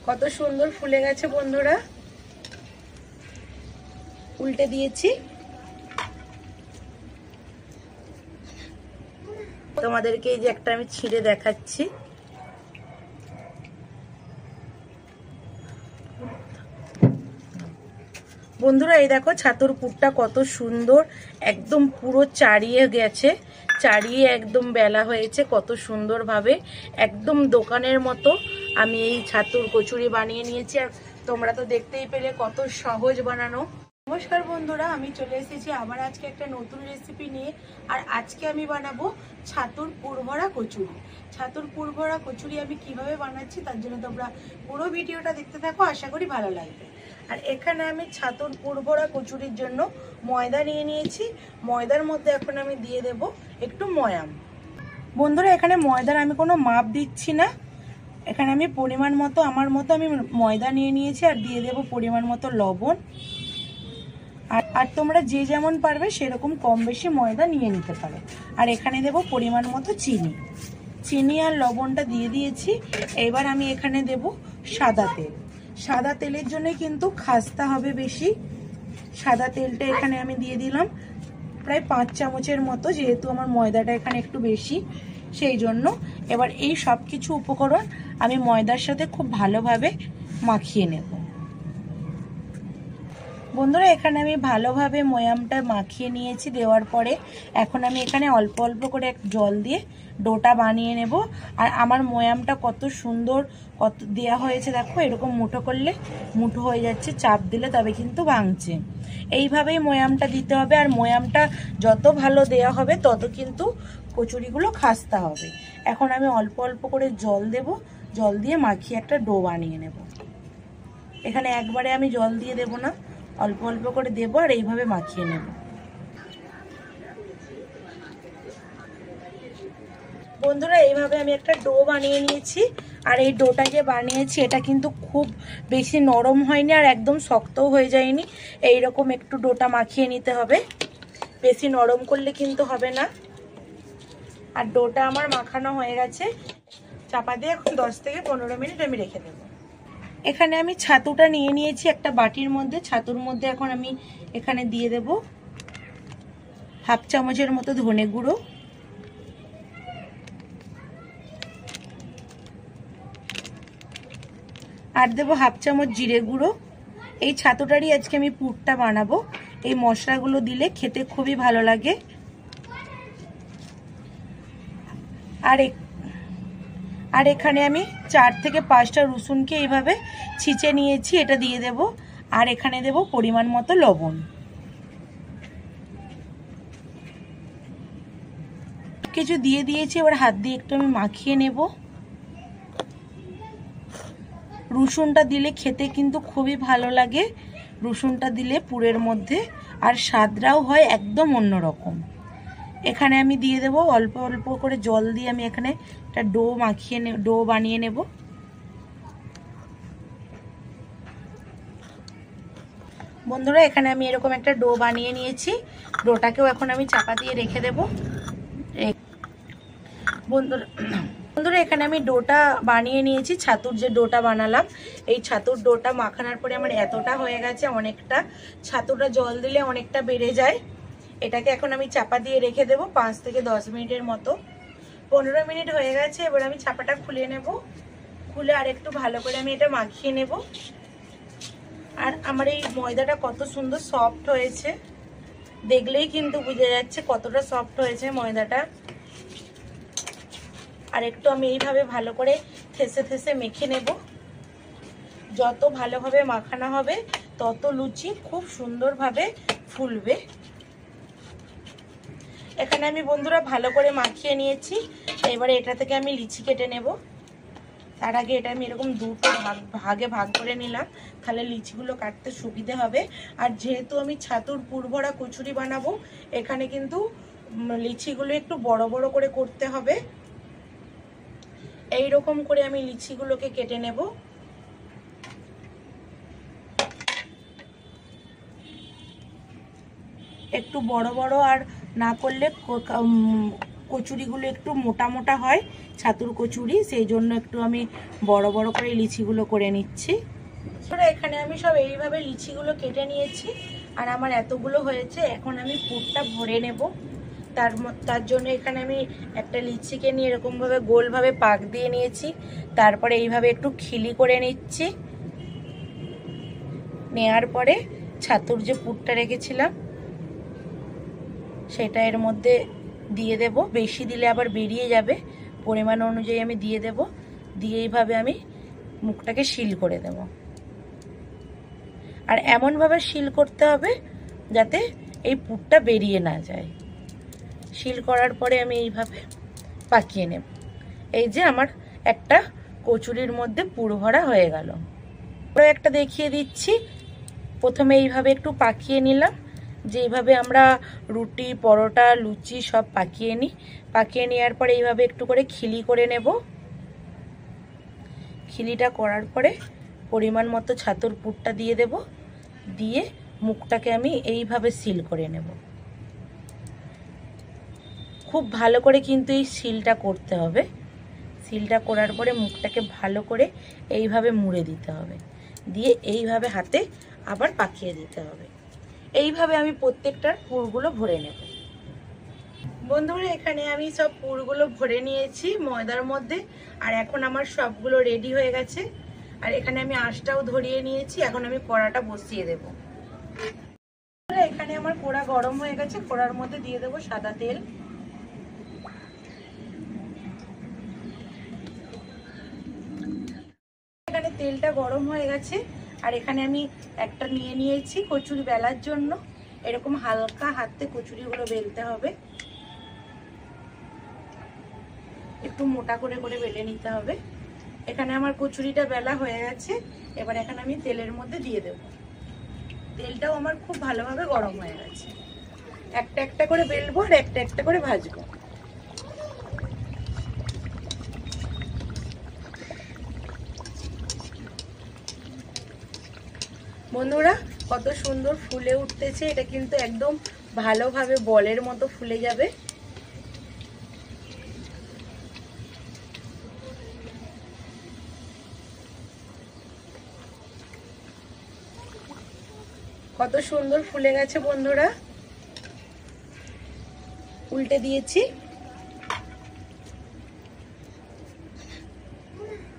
কত সুন্দর ফুলে গেছে বন্ধুরা। উল্টে দিয়েছি। তোমাদেরকে এই যে একটা আমি ছিঁড়ে দেখাচ্ছি। বন্ধুরা এই দেখো ছাতুর পুরটা কত সুন্দর, একদম পুরো চাড়িয়ে গেছে, চাড়িয়ে একদম বেলা হয়েছে কত সুন্দরভাবে, একদম দোকানের মতো আমি এই ছাতুর কচুরি বানিয়ে নিয়েছি। আর তোমরা তো দেখতেই পেলে কত সহজ বানানো। নমস্কার বন্ধুরা, আমি চলে এসেছি আবার আজকে একটা নতুন রেসিপি নিয়ে। আর আজকে আমি বানাবো ছাতুর পুরভরা কচুরি। ছাতুর পুরভরা কচুরি আমি কিভাবে বানাচ্ছি তার জন্য তোমরা পুরো ভিডিওটা দেখতে থাকো, আশা করি ভালো লাগবে। আর এখানে আমি ছাতুর পুরভরা কচুরির জন্য ময়দা নিয়ে নিয়েছি। ময়দার মধ্যে এখন আমি দিয়ে দেব একটু ময়াম। বন্ধুরা এখানে ময়দার আমি কোনো মাপ দিচ্ছি না, এখানে আমি পরিমাণ মতো আমার মতো আমি ময়দা নিয়ে নিয়েছি। আর দিয়ে দেব পরিমাণ মতো লবণ। আর তোমরা যে যেমন পারবে সেরকম কম বেশি ময়দা নিয়ে নিতে পারো। আর এখানে দেব পরিমাণ মতো চিনি। চিনি আর লবণটা দিয়ে দিয়েছি। এবার আমি এখানে দেব সাদা তেল। সাদা তেলের জন্য কিন্তু খাস্তা হবে বেশি। সাদা তেলটা এখানে আমি দিয়ে দিলাম প্রায় 5 চামচের মতো, যেহেতু আমার ময়দাটা এখানে একটু বেশি সেই জন্য। এবার এই সব কিছু উপকরণ আমি ময়দার সাথে খুব ভালোভাবে মাখিয়ে নেব। বন্ধুরা এখানে আমি ভালোভাবে ময়ামটা মাখিয়ে নিয়েছি। দেওয়ার পরে এখন আমি এখানে অল্প অল্প করে জল দিয়ে ডোটা বানিয়ে নেব। আর আমার ময়ামটা কত সুন্দর কত দেওয়া হয়েছে দেখো, এরকম মুঠো করলে মুঠো হয়ে যাচ্ছে, চাপ দিলে তবে কিন্তু ভাঙছে। এইভাবেই ময়ামটা দিতে হবে। আর ময়ামটা যত ভালো দেওয়া হবে তত কিন্তু কচুরিগুলো খাস্তা হবে। এখন আমি অল্প অল্প করে জল দেব, জল দিয়ে মাখিয়ে একটা ডো বানিয়ে নেব। এখানে একবারে আমি জল দিয়ে দেব না, অল্প অল্প করে দেব আর এইভাবে মাখিয়ে নেব। বন্ধুরা এইভাবে আমি একটা ডো বানিয়ে নিয়েছি। আর এই ডোটা যে বানিয়েছি এটা কিন্তু খুব বেশি নরম হয়নি আর একদম শক্তও হয়ে যায়নি। এইরকম একটু ডোটা মাখিয়ে নিতে হবে, বেশি নরম করলে কিন্তু হবে না। আর ডোটা আমার মাখানো হয়ে গেছে। চাপা দিয়ে এখন 10 থেকে 15 মিনিট আমি রেখে দেবো। এখানে আমি ছাতুটা নিয়ে নিয়েছি একটা বাটির মধ্যে। ছাতুর মধ্যে এখন আমি এখানে দিয়ে দেব হাফ চামচের মতো ধনে গুঁড়ো, আর দেবো হাফ চামচ জিরে গুঁড়ো। এই ছাতুটারই আজকে আমি পুরটা বানাবো। এই মশলাগুলো দিলে খেতে খুবই ভালো লাগে। আর এখানে আমি 4 থেকে 5টা রসুনকে এইভাবে ছিঁচে নিয়েছি, এটা দিয়ে দেব। আর এখানে দেব পরিমাণ মতো লবণ। কিছু দিয়ে দিয়েছি, এবার হাত দিয়ে একটু আমি মাখিয়ে নেব। রসুনটা দিলে খেতে কিন্তু খুবই ভালো লাগে, রসুনটা দিলে পুরের মধ্যে, আর স্বাদটাও হয় একদম অন্যরকম। এখানে আমি দিয়ে দেব অল্প অল্প করে জল দিয়ে আমি এখানে একটা ডো বানিয়ে নেব। বন্ধুরা এখানে আমি এরকম একটা ডো বানিয়ে নিয়েছি। ডোটাকেও এখন আমি চাপা দিয়ে রেখে দেব। বন্ধুরা এখানে আমি ডোটা বানিয়ে নিয়েছি। ছাতুর যে ডোটা বানালাম, এই ছাতুর ডোটা মাখানোর পরে আমার এতটা হয়ে গেছে, অনেকটা। ছাতুটা জল দিলে অনেকটা বেড়ে যায়। এটাকে এখন আমি চাপা দিয়ে রেখে দেবো 5 থেকে 10 মিনিটের মতো। 15 মিনিট হয়ে গেছে। এবার আমি চাপাটা খুলে নেব। খুলে আর একটু ভালো করে আমি এটা মাখিয়ে নেব। আর আমার এই ময়দাটা কত সুন্দর সফট হয়েছে, দেখলেই কিন্তু বোঝা যাচ্ছে কতটা সফট হয়েছে ময়দাটা। আর একটু আমি এইভাবে ভালো করে থেসে থেসে মেখে নেব। যত ভালোভাবে মাখানো হবে তত লুচি খুব সুন্দরভাবে ফুলবে। এখানে আমি বন্ধুরা ভালো করে মাখিয়ে নিয়েছি। এবারে এটা থেকে আমি লিচি কেটে নেব। তার আগে এটা আমি এরকম দুটো ভাগে ভাগ করে নিলাম, তাহলে লিচিগুলো কাটতে সুবিধে হবে। আর যেহেতু আমি ছাতুর পুরভরা কচুরি বানাবো, এখানে কিন্তু লিচিগুলো একটু বড় বড় করে করতে হবে। এই রকম করে আমি লিচিগুলোকে কেটে নেব। একটু বড় বড় আর না করলে কচুরিগুলো একটু মোটা মোটা হয়, ছাতুর কচুরি, সেই জন্য একটু আমি বড় বড় করে লিচিগুলো করে নিচ্ছি। এখানে আমি সব এইভাবে লিচিগুলো কেটে নিয়েছি, আর আমার এতগুলো হয়েছে। এখন আমি পুরটা ভরে নেব। তার জন্য এখানে আমি একটা লিচিকে নিয়ে এরকমভাবে গোলভাবে পাক দিয়ে নিয়েছি। তারপরে এইভাবে একটু খিলি করে নিচ্ছি। নেয়ার পরে ছাতুর যে পুরটা রেখেছিলাম সেটা এর মধ্যে দিয়ে দেব। বেশি দিলে আবার বেরিয়ে যাবে, পরিমাণ অনুযায়ী আমি দিয়ে দেব। দিয়ে এইভাবে আমি মুখটাকে সিল করে দেব। আর এমনভাবে সিল করতে হবে যাতে এই পুরটা বেরিয়ে না যায়। সিল করার পরে আমি এইভাবে পাকিয়ে নেব। এই যে আমার একটা কচুরির মধ্যে পুর ভরা হয়ে গেল। আরও একটা দেখিয়ে দিচ্ছি। প্রথমে এইভাবে একটু পাকিয়ে নিলাম, যেইভাবে আমরা রুটি, পরোটা, লুচি সব পাকিয়ে নিই। পাকিয়ে নেওয়ার পরে এইভাবে একটু করে খিলি করে নেব। খিলিটা করার পরে পরিমাণ মতো ছাতুর পুরটা দিয়ে দেব। দিয়ে মুখটাকে আমি এইভাবে সিল করে নেব। খুব ভালো করে কিন্তু এই সিলটা করতে হবে। সিলটা করার পরে মুখটাকে ভালো করে এইভাবে মুড়ে দিতে হবে। দিয়ে এইভাবে হাতে আবার পাকিয়ে দিতে হবে। এইভাবে আমি প্রত্যেকটার পুরগুলো ভরে নেব। বন্ধুরা, এখানে আমি সব পুরগুলো ভরে নিয়েছি ময়দার মধ্যে। আর এখন আমার সবগুলো রেডি হয়ে গেছে। আর এখানে আমি আঁশটাও ধরিয়ে নিয়েছি। এখন আমি কড়াটা বসিয়ে দেব। এখানে আমার কড়া গরম হয়ে গেছে। কড়ার মধ্যে দিয়ে দেব সাদা তেল। এখানে তেলটা গরম হয়ে গেছে। আর এখানে আমি একটা নিয়ে নিয়েছি কচুরি বেলার জন্য। এরকম হালকা হাতে কচুরিগুলো বেলতে হবে, একটু মোটা করে করে বেলে নিতে হবে। এখানে আমার কচুরিটা বেলা হয়ে গেছে। এবার এখানে আমি তেলের মধ্যে দিয়ে দেব। তেলটাও আমার খুব ভালোভাবে গরম হয়ে গেছে। একটা একটা করে বেলবো আর একটা একটা করে ভাজবো। বন্ধুরা, কত সুন্দর ফুলে উঠতেছে। এটা কিন্তু একদম ভালোভাবে বলের মতো ফুলে যাবে। কত সুন্দর ফুলে গেছে বন্ধুরা। উল্টে দিয়েছি।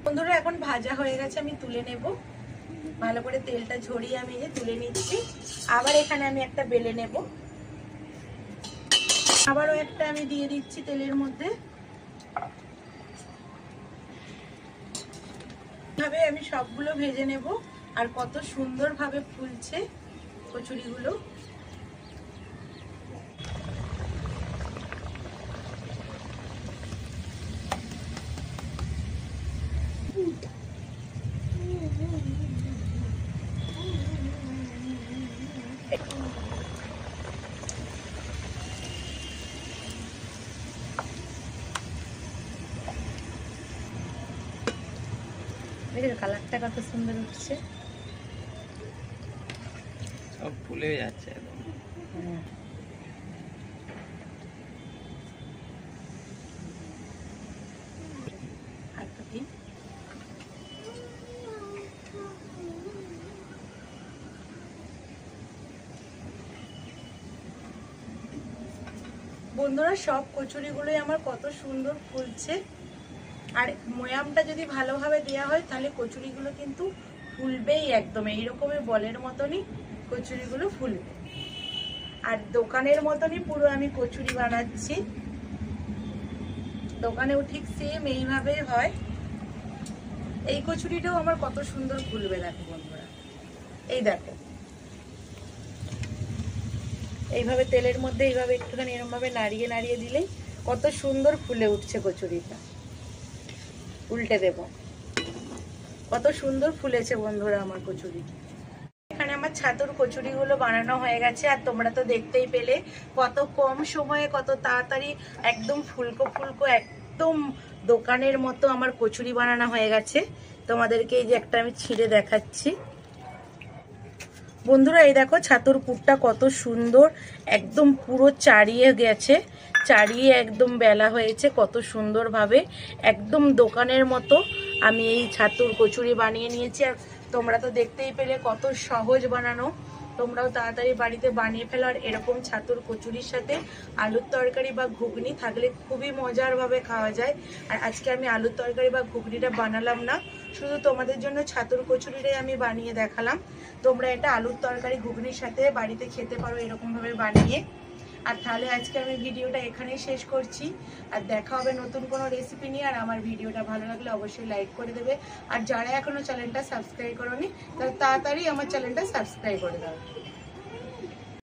বন্ধুরা, এখন ভাজা হয়ে গেছে, আমি তুলে নেব। ভালো করে তেলটা ঝরিয়ে আমি যে তুলে নিচ্ছি। আবার এখানে আমি একটা বেলে নেব। আবারও একটা আমি দিয়ে দিচ্ছি তেলের মধ্যে। এভাবে আমি সবগুলো ভেজে নেব। আর কত সুন্দরভাবে ফুলছে কচুরিগুলো। দেখেন কালারটা কত সুন্দর উঠছে। সব ফুলে যাচ্ছে একদম। বন্ধুরা, সব কচুরিগুলোই আমার কত সুন্দর ফুলছে। আর ময়ামটা যদি ভালোভাবে দেওয়া হয় তাহলে কচুরিগুলো কিন্তু ফুলবেই একদম এইরকমই বলের মতনই কচুরিগুলো ফুলবে। আর দোকানের মতনই পুরো আমি কচুরি বানাচ্ছি। দোকানেও ঠিক সেম এইভাবেই হয়। এই কচুরিটাও আমার কত সুন্দর ফুলবে দেখো বন্ধুরা। এই দেখো, এইভাবে তেলের মধ্যে এইভাবে একটুখানি এরকম ভাবে নাড়িয়ে নাড়িয়ে দিলেই কত সুন্দর ফুলে উঠছে কচুরিটা। উল্টে দেব। কত সুন্দর ফুলেছে বন্ধুরা আমার কচুরি। এখানে আমার ছাতুর কচুরিগুলো বানানো হয়ে গেছে। আর তোমরা তো দেখতেই পেলে কত কম সময়ে কত তাড়াতাড়ি একদম ফুলকো ফুলকো একদম দোকানের মতো আমার কচুরি বানানো হয়ে গেছে। তোমাদেরকে এই যে একটা আমি ছিঁড়ে দেখাচ্ছি। বন্ধুরা, এই দেখো ছাতুর পুরটা কত সুন্দর একদম পুরো চাড়িয়ে গেছে। চাড়িয়ে একদম বেলা হয়েছে কত সুন্দরভাবে, একদম দোকানের মতো আমি এই ছাতুর কচুরি বানিয়ে নিয়েছি। আর তোমরা তো দেখতেই পেলে কত সহজ বানানো, তোমরাও তাড়াতাড়ি বাড়িতে বানিয়ে ফেলো। আর এরকম ছাতুর কচুরির সাথে আলুর তরকারি বা ঘুগনি থাকলে খুবই মজারভাবে খাওয়া যায়। আর আজকে আমি আলুর তরকারি বা ঘুগনিটা বানালাম না, শুধু তোমাদের জন্য ছাতুর কচুরিটাই আমি বানিয়ে দেখালাম। তোমরা এটা আলুর তরকারি ঘুগনির সাথে বাড়িতে খেতে পারো এরকমভাবে বানিয়ে। আর তাহলে আজকে আমি ভিডিওটা এখানেই শেষ করছি, আর দেখা হবে নতুন কোনো রেসিপি নিয়ে। আর আমার ভিডিওটা ভালো লাগলে অবশ্যই লাইক করে দেবে, আর যারা এখনো চ্যানেলটা সাবস্ক্রাইব করোনি তারা তাড়াতাড়ি আমার চ্যানেলটা সাবস্ক্রাইব করে দাও।